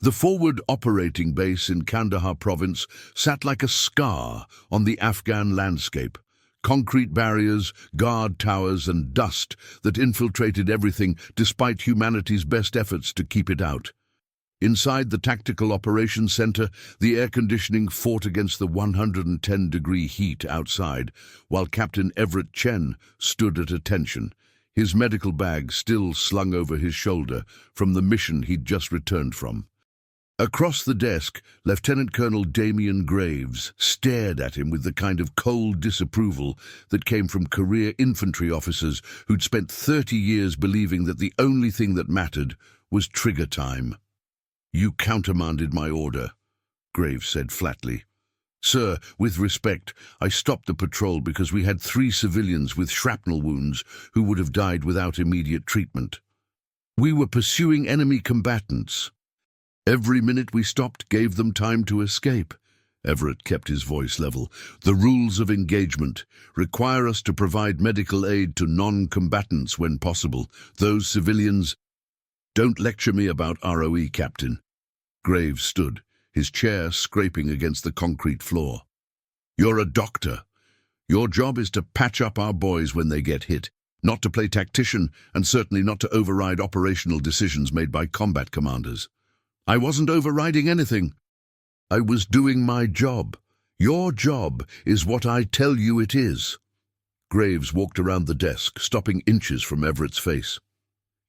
The forward operating base in Kandahar province sat like a scar on the Afghan landscape. Concrete barriers, guard towers, and dust that infiltrated everything despite humanity's best efforts to keep it out. Inside the Tactical Operations Center, the air conditioning fought against the 110-degree heat outside, while Captain Everett Chen stood at attention, his medical bag still slung over his shoulder from the mission he'd just returned from. Across the desk, Lieutenant Colonel Damian Graves stared at him with the kind of cold disapproval that came from career infantry officers who'd spent 30 years believing that the only thing that mattered was trigger time. "You countermanded my order," Graves said flatly. "Sir, with respect, I stopped the patrol because we had 3 civilians with shrapnel wounds who would have died without immediate treatment. We were pursuing enemy combatants. Every minute we stopped gave them time to escape." Everett kept his voice level. "The rules of engagement require us to provide medical aid to non-combatants when possible. Those civilians—" "Don't lecture me about ROE, Captain." Graves stood, his chair scraping against the concrete floor. "You're a doctor. Your job is to patch up our boys when they get hit, not to play tactician, and certainly not to override operational decisions made by combat commanders." "I wasn't overriding anything. I was doing my job. Your job is what I tell you it is." Graves walked around the desk, stopping inches from Everett's face.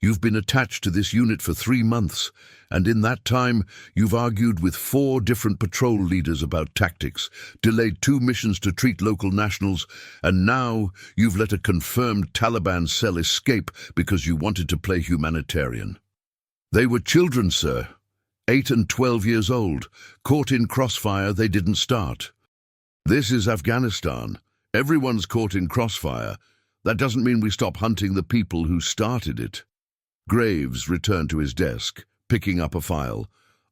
"You've been attached to this unit for 3 months, and in that time you've argued with 4 different patrol leaders about tactics, delayed 2 missions to treat local nationals, and now you've let a confirmed Taliban cell escape because you wanted to play humanitarian. They were children, sir. 8 and 12 years old, caught in crossfire they didn't start. This is Afghanistan. Everyone's caught in crossfire. That doesn't mean we stop hunting the people who started it." Graves returned to his desk, picking up a file.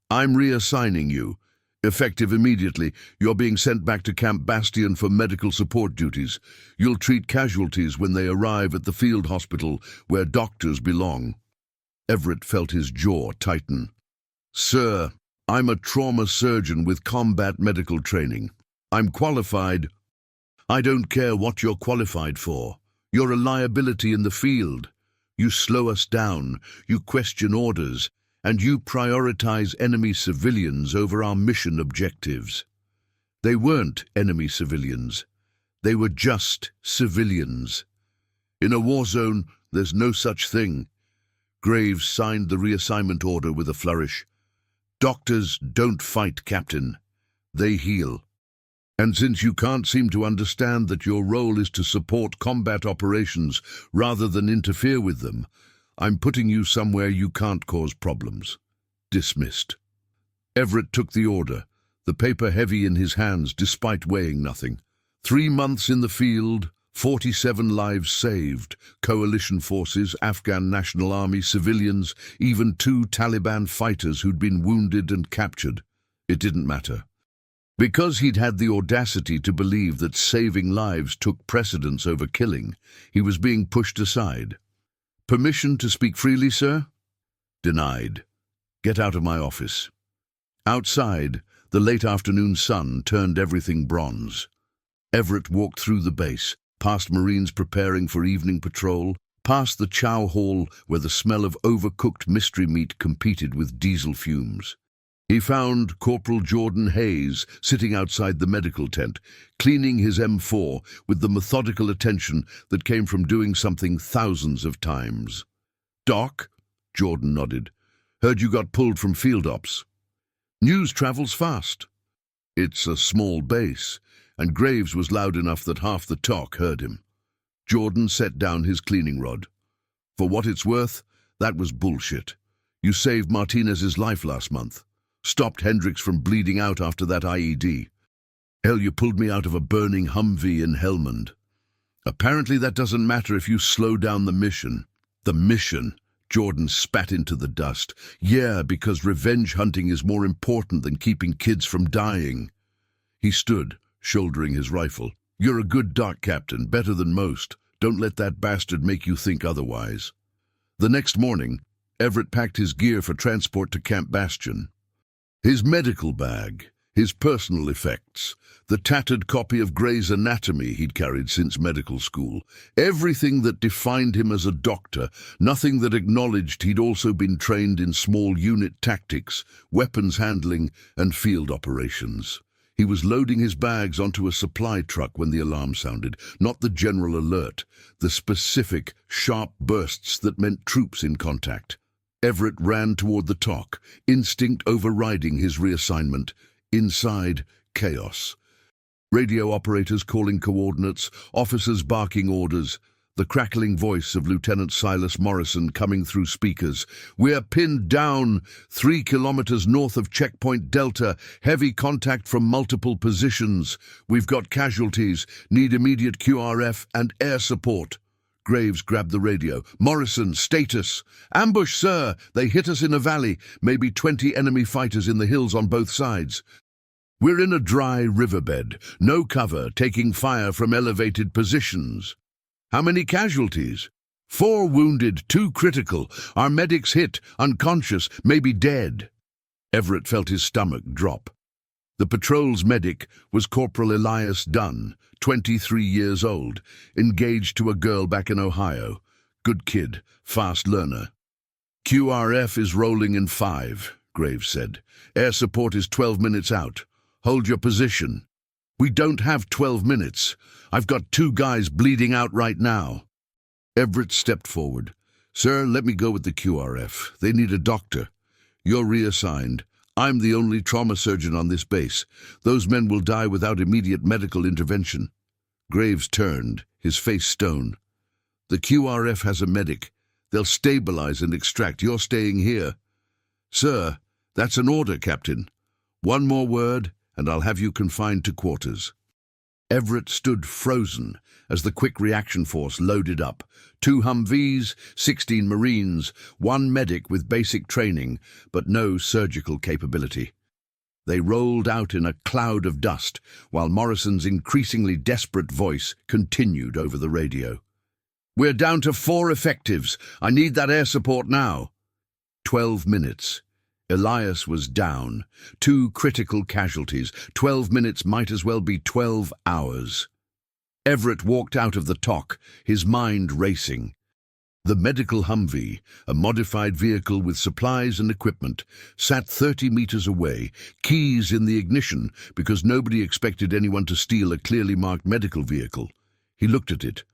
"I'm reassigning you. Effective immediately, you're being sent back to Camp Bastion for medical support duties. You'll treat casualties when they arrive at the field hospital where doctors belong." Everett felt his jaw tighten. "Sir, I'm a trauma surgeon with combat medical training. I'm qualified." "I don't care what you're qualified for. You're a liability in the field. You slow us down, you question orders, and you prioritize enemy civilians over our mission objectives." They weren't enemy civilians. They were just civilians. In a war zone, there's no such thing. Graves signed the reassignment order with a flourish. "Doctors don't fight, Captain. They heal. And since you can't seem to understand that your role is to support combat operations rather than interfere with them, I'm putting you somewhere you can't cause problems. Dismissed." Everett took the order, the paper heavy in his hands despite weighing nothing. 3 months in the field, 47 lives saved, coalition forces, Afghan National Army, civilians, even 2 Taliban fighters who'd been wounded and captured. It didn't matter. Because he'd had the audacity to believe that saving lives took precedence over killing, he was being pushed aside. "Permission to speak freely, sir?" "Denied. Get out of my office." Outside, the late afternoon sun turned everything bronze. Everett walked through the base, past Marines preparing for evening patrol, past the chow hall where the smell of overcooked mystery meat competed with diesel fumes. He found Corporal Jordan Hayes sitting outside the medical tent, cleaning his M4 with the methodical attention that came from doing something thousands of times. "Doc?" Jordan nodded. "Heard you got pulled from field ops." "News travels fast." "It's a small base," and Graves was loud enough that half the talk heard him. Jordan set down his cleaning rod. "For what it's worth, that was bullshit. You saved Martinez's life last month. Stopped Hendricks from bleeding out after that IED. Hell, you pulled me out of a burning Humvee in Helmand. Apparently that doesn't matter if you slow down the mission." "The mission?" Jordan spat into the dust. "Yeah, because revenge hunting is more important than keeping kids from dying." He stood, shouldering his rifle. "You're a good doc, Captain, better than most. Don't let that bastard make you think otherwise." The next morning, Everett packed his gear for transport to Camp Bastion. His medical bag, his personal effects, the tattered copy of Gray's Anatomy he'd carried since medical school, everything that defined him as a doctor, nothing that acknowledged he'd also been trained in small unit tactics, weapons handling, and field operations. He was loading his bags onto a supply truck when the alarm sounded, not the general alert, the specific, sharp bursts that meant troops in contact. Everett ran toward the TOC, instinct overriding his reassignment. Inside, chaos. Radio operators calling coordinates, officers barking orders, the crackling voice of Lieutenant Silas Morrison coming through speakers. "We're pinned down, 3 kilometers north of Checkpoint Delta, heavy contact from multiple positions. We've got casualties, need immediate QRF and air support." Graves grabbed the radio. "Morrison, status." "Ambush, sir. They hit us in a valley. Maybe 20 enemy fighters in the hills on both sides." "We're in a dry riverbed. No cover, taking fire from elevated positions." "How many casualties?" "4 wounded, 2 critical. Our medics hit, unconscious, maybe dead." Everett felt his stomach drop. The patrol's medic was Corporal Elias Dunn, 23 years old, engaged to a girl back in Ohio. Good kid, fast learner. "QRF is rolling in 5, Graves said. "Air support is 12 minutes out. Hold your position." "We don't have 12 minutes. I've got 2 guys bleeding out right now." Everett stepped forward. "Sir, let me go with the QRF. They need a doctor. You're reassigned. I'm the only trauma surgeon on this base. Those men will die without immediate medical intervention." Graves turned, his face stone. "The QRF has a medic. They'll stabilize and extract. You're staying here." "Sir, that's an order, Captain. One more word, and I'll have you confined to quarters." Everett stood frozen as the quick reaction force loaded up. 2 Humvees, 16 Marines, 1 medic with basic training, but no surgical capability. They rolled out in a cloud of dust, while Morrison's increasingly desperate voice continued over the radio. "We're down to 4 effectives. I need that air support now." 12 minutes. Elias was down. 2 critical casualties. 12 minutes might as well be 12 hours. Everett walked out of the TOC, his mind racing. The medical Humvee, a modified vehicle with supplies and equipment, sat 30 meters away, keys in the ignition because nobody expected anyone to steal a clearly marked medical vehicle. He looked at it,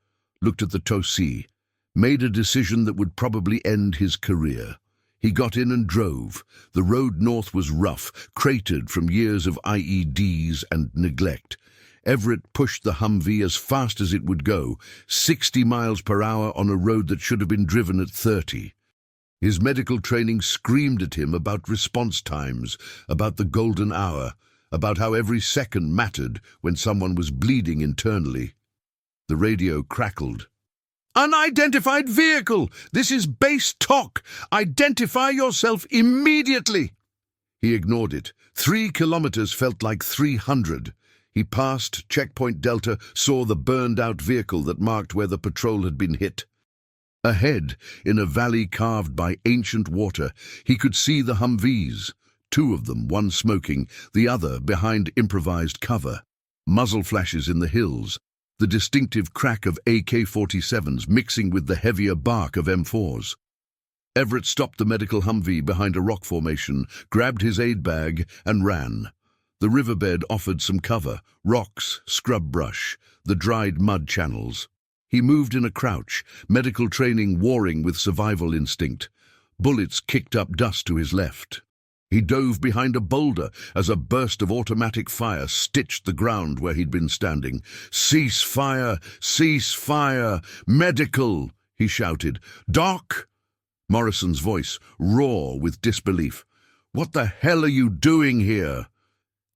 looked at the TOC, made a decision that would probably end his career. He got in and drove. The road north was rough, cratered from years of IEDs and neglect. Everett pushed the Humvee as fast as it would go, 60 miles per hour on a road that should have been driven at 30. His medical training screamed at him about response times, about the golden hour, about how every second mattered when someone was bleeding internally. The radio crackled. "Unidentified vehicle! This is base TOC! Identify yourself immediately!" He ignored it. 3 kilometers felt like 300. He passed Checkpoint Delta, saw the burned-out vehicle that marked where the patrol had been hit. Ahead, in a valley carved by ancient water, he could see the Humvees. 2 of them, one smoking, the other behind improvised cover. Muzzle flashes in the hills. The distinctive crack of AK-47s mixing with the heavier bark of M4s. Everett stopped the medical Humvee behind a rock formation, grabbed his aid bag, and ran. The riverbed offered some cover, rocks, scrub brush, the dried mud channels. He moved in a crouch, medical training warring with survival instinct. Bullets kicked up dust to his left. He dove behind a boulder as a burst of automatic fire stitched the ground where he'd been standing. "Cease fire! Cease fire! Medical!" he shouted. "Doc!" Morrison's voice, raw with disbelief. "What the hell are you doing here?"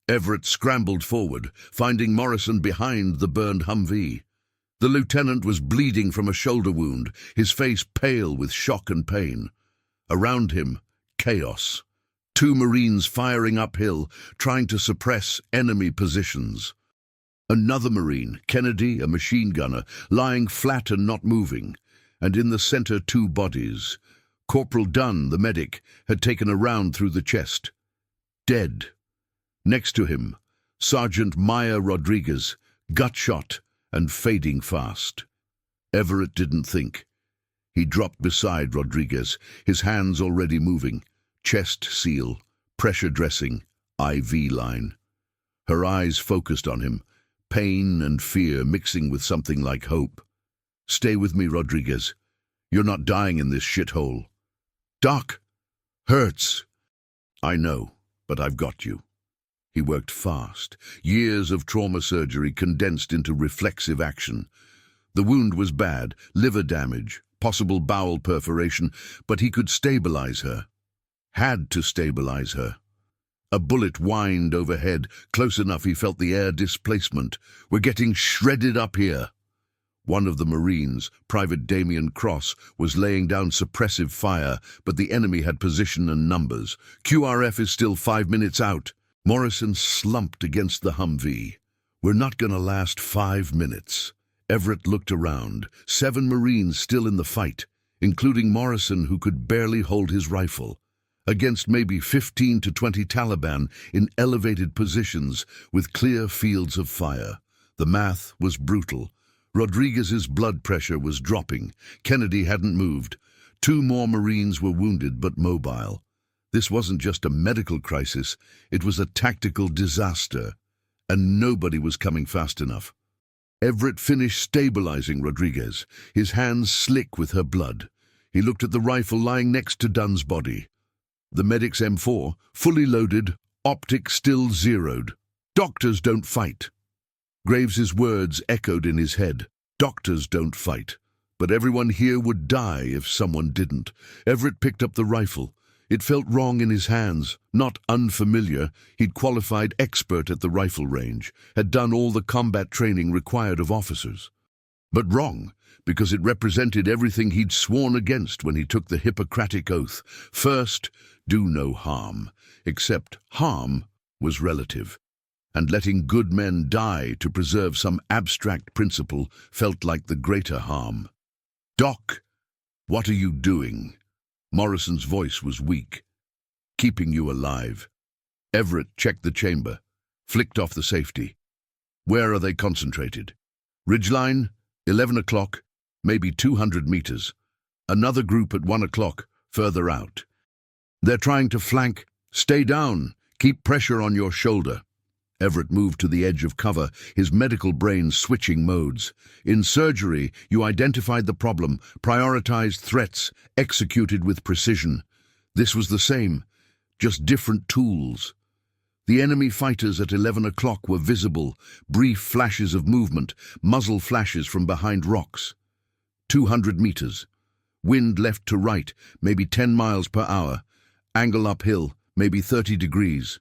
Everett scrambled forward, finding Morrison behind the burned Humvee. The lieutenant was bleeding from a shoulder wound, his face pale with shock and pain. Around him, chaos. 2 Marines firing uphill, trying to suppress enemy positions. Another Marine, Kennedy, a machine gunner, lying flat and not moving. And in the center, 2 bodies. Corporal Dunn, the medic, had taken a round through the chest. dead. Next to him, Sergeant Maya Rodriguez, gut shot and fading fast. Everett didn't think. He dropped beside Rodriguez, his hands already moving. Chest seal, pressure dressing, IV line. Her eyes focused on him, pain and fear mixing with something like hope. "Stay with me, Rodriguez. You're not dying in this shithole." "Doc, hurts." "I know, but I've got you." He worked fast, years of trauma surgery condensed into reflexive action. The wound was bad, liver damage, possible bowel perforation, but he could stabilize her. Had to stabilize her. A bullet whined overhead, close enough he felt the air displacement. "We're getting shredded up here." One of the Marines, Private Damian Cross, was laying down suppressive fire, but the enemy had position and numbers. "QRF is still 5 minutes out." Morrison slumped against the Humvee. "We're not going to last 5 minutes." Everett looked around. 7 Marines still in the fight, including Morrison, who could barely hold his rifle, against maybe 15 to 20 Taliban in elevated positions with clear fields of fire. The math was brutal. Rodriguez's blood pressure was dropping. Kennedy hadn't moved. 2 more Marines were wounded but mobile. This wasn't just a medical crisis, it was a tactical disaster, and nobody was coming fast enough. Everett finished stabilizing Rodriguez, his hands slick with her blood. He looked at the rifle lying next to Dunn's body. The medic's M4, fully loaded, optic still zeroed. "Doctors don't fight." Graves's words echoed in his head. Doctors don't fight. But everyone here would die if someone didn't. Everett picked up the rifle. It felt wrong in his hands, not unfamiliar. He'd qualified expert at the rifle range, had done all the combat training required of officers. But wrong, because it represented everything he'd sworn against when he took the Hippocratic Oath. First, do no harm, except harm was relative, and letting good men die to preserve some abstract principle felt like the greater harm. "Doc, what are you doing?" Morrison's voice was weak. "Keeping you alive." Everett checked the chamber, flicked off the safety. "Where are they concentrated?" "Ridgeline, 11 o'clock, maybe 200 meters. Another group at 1 o'clock, further out. They're trying to flank. Stay down. Keep pressure on your shoulder." Everett moved to the edge of cover, his medical brain switching modes. In surgery, you identified the problem, prioritized threats, executed with precision. This was the same, just different tools. The enemy fighters at 11 o'clock were visible, brief flashes of movement, muzzle flashes from behind rocks. 200 meters. Wind left to right, maybe 10 miles per hour. Angle uphill, maybe 30 degrees.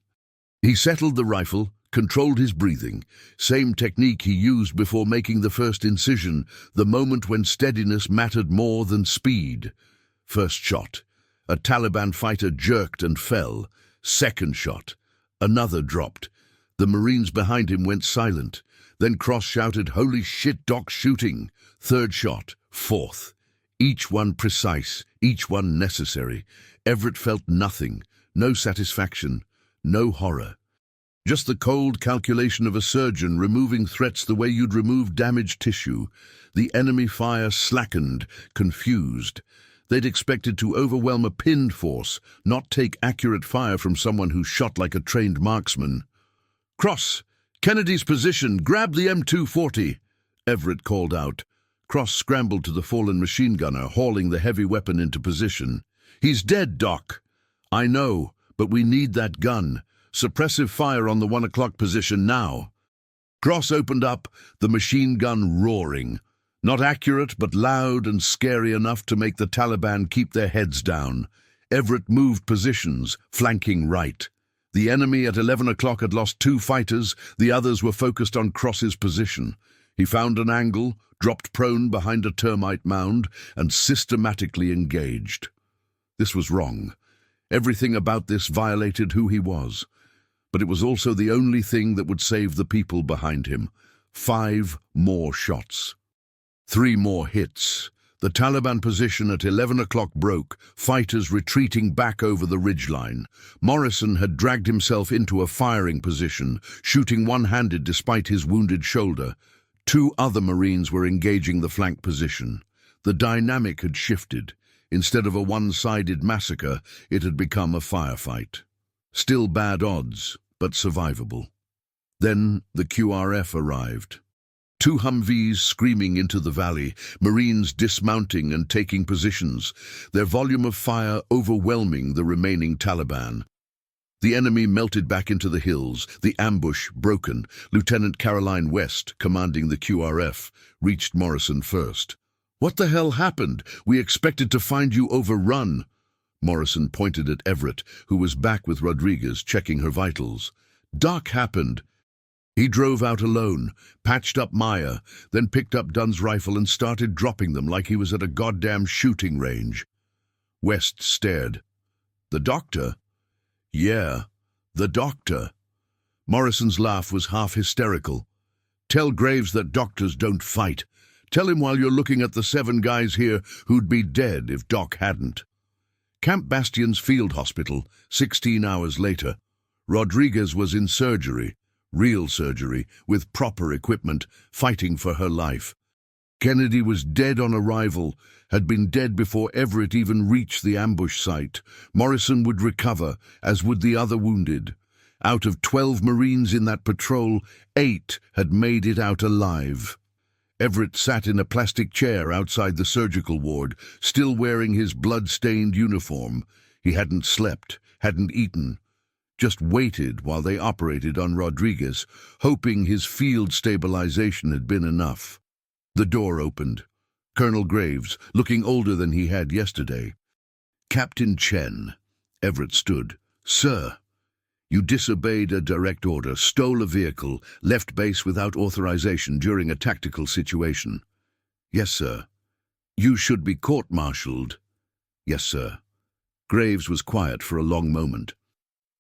He settled the rifle, controlled his breathing, same technique he used before making the first incision, the moment when steadiness mattered more than speed. First shot. A Taliban fighter jerked and fell. Second shot. Another dropped. The Marines behind him went silent. Then Cross shouted, "Holy shit, Doc's shooting!" Third shot. Fourth. Each one precise, each one necessary. Everett felt nothing, no satisfaction, no horror. Just the cold calculation of a surgeon removing threats the way you'd remove damaged tissue. The enemy fire slackened, confused. They'd expected to overwhelm a pinned force, not take accurate fire from someone who shot like a trained marksman. "Cross, Kennedy's position, grab the M240, Everett called out. Cross scrambled to the fallen machine gunner, hauling the heavy weapon into position. "He's dead, Doc." "I know, but we need that gun. Suppressive fire on the 1 o'clock position now." Cross opened up, the machine gun roaring. Not accurate, but loud and scary enough to make the Taliban keep their heads down. Everett moved positions, flanking right. The enemy at 11 o'clock had lost 2 fighters, the others were focused on Cross's position. He found an angle, dropped prone behind a termite mound, and systematically engaged. This was wrong. Everything about this violated who he was. But it was also the only thing that would save the people behind him. 5 more shots. 3 more hits. The Taliban position at 11 o'clock broke, fighters retreating back over the ridgeline. Morrison had dragged himself into a firing position, shooting one-handed despite his wounded shoulder. Two other Marines were engaging the flank position. The dynamic had shifted. Instead of a one-sided massacre, it had become a firefight. Still bad odds, but survivable. Then the QRF arrived. Two Humvees screaming into the valley, Marines dismounting and taking positions, their volume of fire overwhelming the remaining Taliban. The enemy melted back into the hills, the ambush broken. Lieutenant Caroline West, commanding the QRF, reached Morrison first. "What the hell happened? We expected to find you overrun." Morrison pointed at Everett, who was back with Rodriguez, checking her vitals. "Doc happened. He drove out alone, patched up Maya, then picked up Dunn's rifle and started dropping them like he was at a goddamn shooting range." West stared. "The doctor?" "Yeah, the doctor." Morrison's laugh was half hysterical. "Tell Graves that doctors don't fight. Tell him while you're looking at the 7 guys here who'd be dead if Doc hadn't." Camp Bastion's field hospital, 16 hours later. Rodriguez was in surgery. Real surgery, with proper equipment, fighting for her life. Kennedy was dead on arrival, had been dead before Everett even reached the ambush site. Morrison would recover, as would the other wounded. Out of 12 Marines in that patrol, 8 had made it out alive. Everett sat in a plastic chair outside the surgical ward, still wearing his blood-stained uniform. He hadn't slept, hadn't eaten. Just waited while they operated on Rodriguez, hoping his field stabilization had been enough. The door opened. Colonel Graves, looking older than he had yesterday. "Captain Chen." Everett stood. "Sir, you disobeyed a direct order, stole a vehicle, left base without authorization during a tactical situation." "Yes, sir." "You should be court-martialed." "Yes, sir." Graves was quiet for a long moment.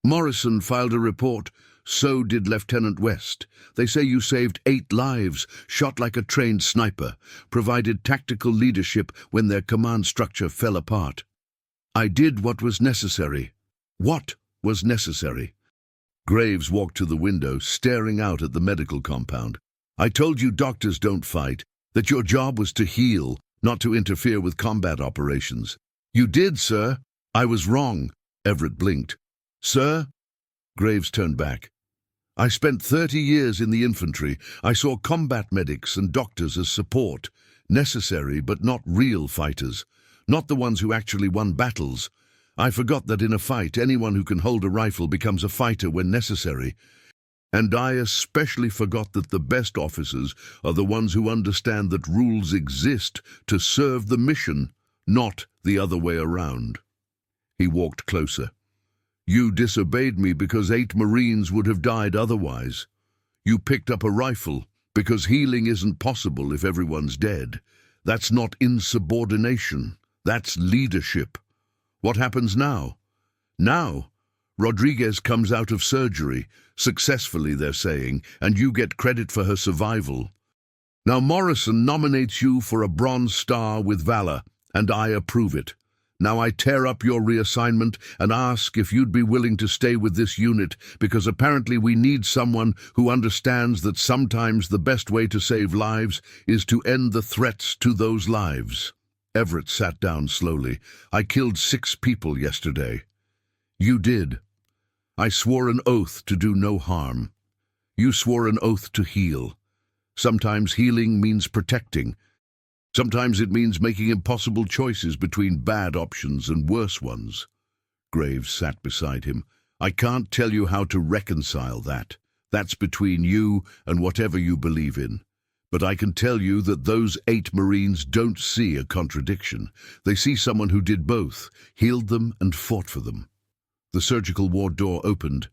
"Morrison filed a report. So did Lieutenant West. They say you saved 8 lives, shot like a trained sniper, provided tactical leadership when their command structure fell apart." "I did what was necessary." "What was necessary?" Graves walked to the window, staring out at the medical compound. "I told you doctors don't fight, that your job was to heal, not to interfere with combat operations." "You did, sir." "I was wrong." Everett blinked. "Sir?" Graves turned back. "I spent 30 years in the infantry. I saw combat medics and doctors as support, necessary but not real fighters, not the ones who actually won battles. I forgot that in a fight, anyone who can hold a rifle becomes a fighter when necessary. And I especially forgot that the best officers are the ones who understand that rules exist to serve the mission, not the other way around." He walked closer. "You disobeyed me because 8 Marines would have died otherwise. You picked up a rifle because healing isn't possible if everyone's dead. That's not insubordination. That's leadership. What happens now? Now, Rodriguez comes out of surgery, successfully they're saying, and you get credit for her survival. Now Morrison nominates you for a Bronze Star with Valor, and I approve it. Now I tear up your reassignment and ask if you'd be willing to stay with this unit, because apparently we need someone who understands that sometimes the best way to save lives is to end the threats to those lives." Everett sat down slowly. "I killed 6 people yesterday." "You did. I swore an oath to do no harm. You swore an oath to heal. Sometimes healing means protecting. Sometimes it means making impossible choices between bad options and worse ones." Graves sat beside him. "I can't tell you how to reconcile that. That's between you and whatever you believe in. But I can tell you that those 8 Marines don't see a contradiction. They see someone who did both, healed them and fought for them." The surgical ward door opened.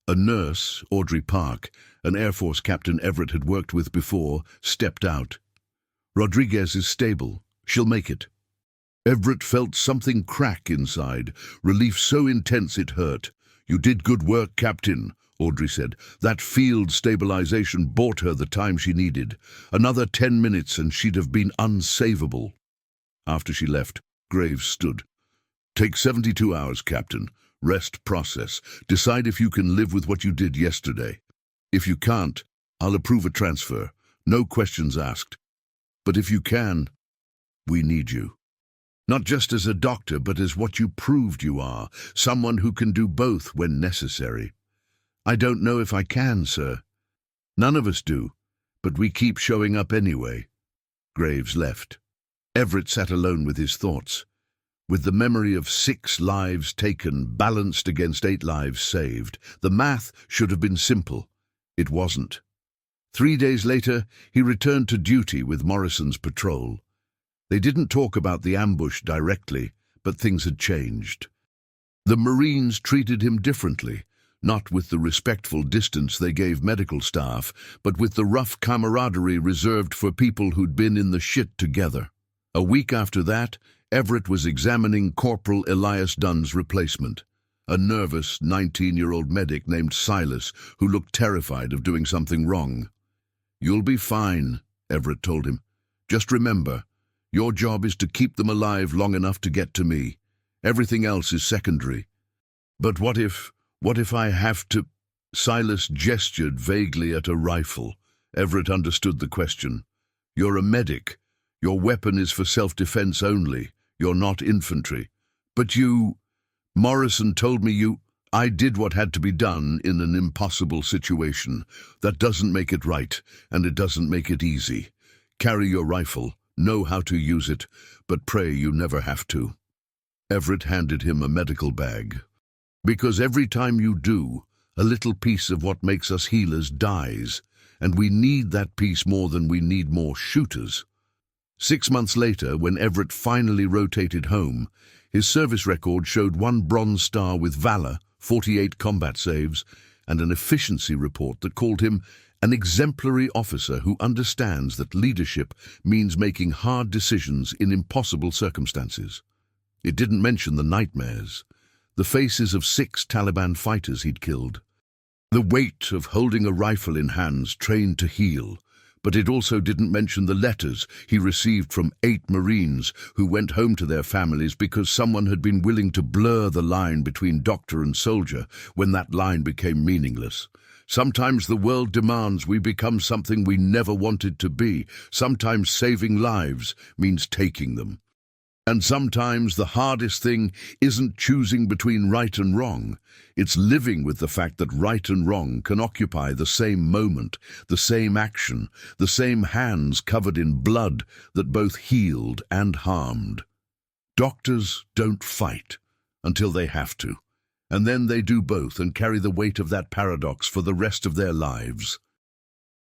A nurse, Audrey Park, an Air Force captain Everett had worked with before, stepped out. "Rodriguez is stable. She'll make it." Everett felt something crack inside, relief so intense it hurt. "You did good work, Captain," Audrey said. "That field stabilization bought her the time she needed. Another 10 minutes and she'd have been unsavable." After she left, Graves stood. "Take 72 hours, Captain. Rest, process. Decide if you can live with what you did yesterday. If you can't, I'll approve a transfer. No questions asked. But if you can, we need you. Not just as a doctor, but as what you proved you are, someone who can do both when necessary." "I don't know if I can, sir." "None of us do, but we keep showing up anyway." Graves left. Everett sat alone with his thoughts, with the memory of 6 lives taken balanced against 8 lives saved. The math should have been simple. It wasn't. 3 days later, he returned to duty with Morrison's patrol. They didn't talk about the ambush directly, but things had changed. The Marines treated him differently, not with the respectful distance they gave medical staff, but with the rough camaraderie reserved for people who'd been in the shit together. A week after that, Everett was examining Corporal Elias Dunn's replacement, a nervous 19-year-old medic named Silas who looked terrified of doing something wrong. "You'll be fine," Everett told him. "Just remember, your job is to keep them alive long enough to get to me. Everything else is secondary." "But what if I have to—" Silas gestured vaguely at a rifle. Everett understood the question. "You're a medic. Your weapon is for self-defense only. You're not infantry. But you— Morrison told me you— I did what had to be done in an impossible situation. That doesn't make it right, and it doesn't make it easy. Carry your rifle, know how to use it, but pray you never have to." Everett handed him a medical bag. "Because every time you do, a little piece of what makes us healers dies, and we need that piece more than we need more shooters." 6 months later, when Everett finally rotated home, his service record showed 1 Bronze Star with Valor, 48 combat saves, and an efficiency report that called him an exemplary officer who understands that leadership means making hard decisions in impossible circumstances. It didn't mention the nightmares, the faces of 6 Taliban fighters he'd killed, the weight of holding a rifle in hands trained to heal, but it also didn't mention the letters he received from 8 Marines who went home to their families because someone had been willing to blur the line between doctor and soldier when that line became meaningless. Sometimes the world demands we become something we never wanted to be. Sometimes saving lives means taking them. And sometimes the hardest thing isn't choosing between right and wrong. It's living with the fact that right and wrong can occupy the same moment, the same action, the same hands covered in blood that both healed and harmed. Doctors don't fight until they have to, and then they do both and carry the weight of that paradox for the rest of their lives.